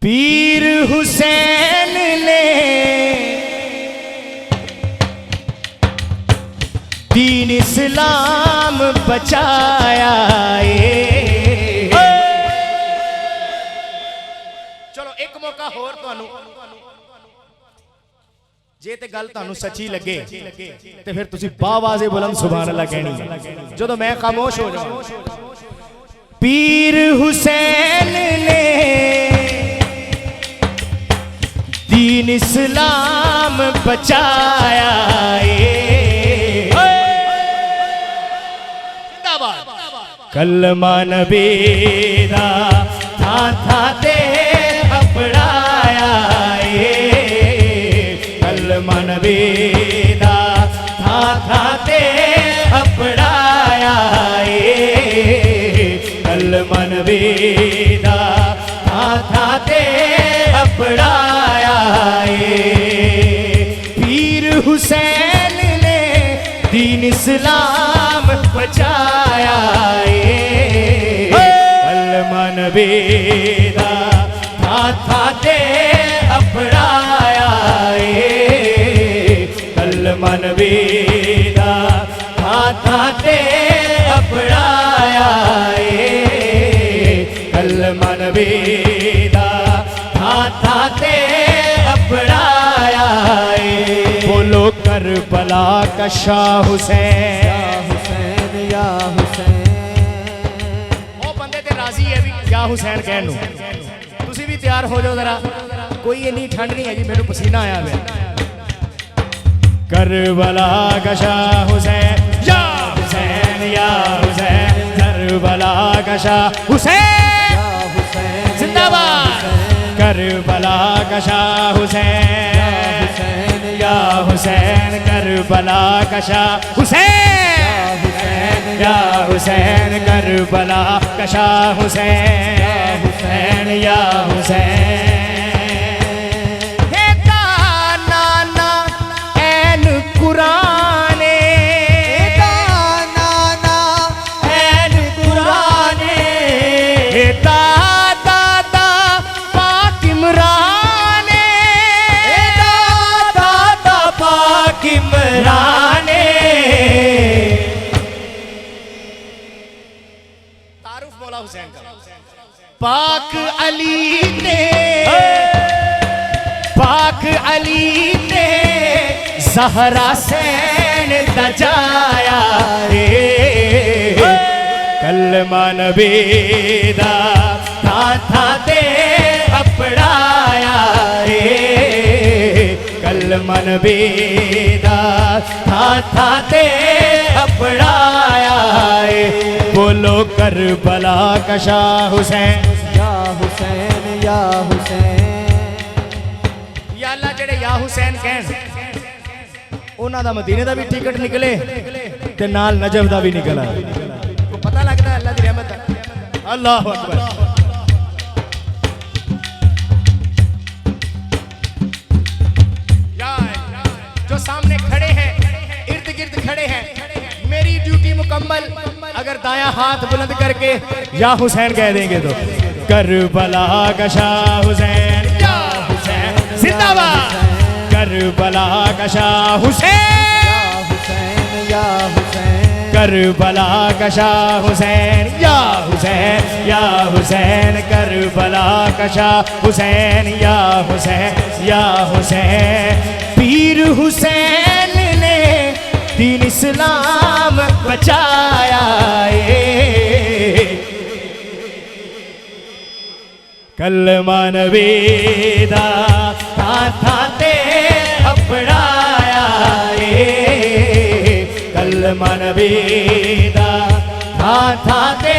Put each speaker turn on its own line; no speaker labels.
पीर हुसैन ने दीन इस्लाम बचाया। चलो एक मौका होर तुहानू जे ते गल तुहानू सच्ची लगे ते फिर तुसी बावाज़े बुलंद सुभान अल्लाह कहनी जो मैं खामोश हो जाऊं। पीर हुसैन ने दीन इस्लाम बचाया। कलमा नबी दा था ते अपनाया। कलमा नबी दा था ते अपनाया। कलमा नबी दा था ते अपनाया। पीर हुसैन ने दीन इस्लाम बचाया। कलमा नबी दा था ते अपनाया। कलमा नबी दा था ते अपनाया। कलमा नबी दा था ते अपनाया। बोलो करबला का शाह हुसैन,
हुसैन या हुसैन।
ओ बंदे ते राजी है भी या हुसैन कहन नू। तुसी भी तैयार हो जाओ जरा, कोई इन्नी ठंड नहीं है जी, मेनू पसीना आया है। करबला का शाह हुसैन या हुसैन या हुसैन। करबला का शाह हुसैन जिंदाबाद। करबला का शाह हुसैन या हुसैन। करबला का शाह हुसैन या हुसैन। करबला का शाह हुसैन या हुसैन। हे दाना ना ऐन कुराने,
दाना
ऐन कुराने। हे दादा दा पाक इमराने, दादा दा पाक इमराने। तारुफ मौला हुसैन का। पाक अली ने, पाक अली ने ज़हरा सैन दजाया। कलमा नबी दा था ते अपनाया। कलमा नबी दा था ते अपनाया। बोलो करबला का शाह हुसैन
या हुसैन या हुसैन।
या अल्लाह जेड़े या हुसैन कहन उन्हां दा मदीने दा भी टिकट निकले ते नाल नजफ दा भी निकला। को पता लगदा अल्लाह दी रहमत है। अल्लाहु अकबर। जो सामने खड़े हैं, इर्द गिर्द खड़े हैं, मेरी ड्यूटी मुकम्मल अगर दायां हाथ बुलंद करके या हुसैन कह देंगे तो करबला का शाह हुसैन या हुसैन जिंदाबाद। करबला का शाह हुसैन
या हुसैन।
करबला का शाह हुसैन या हुसैन या हुसैन। करबला का शाह हुसैन या हुसैन या हुसैन। पीर हुसैन ने दीन इस्लाम बचाया। कलमा नबी दा था ते अपनाया। कलमा नबी दा था ते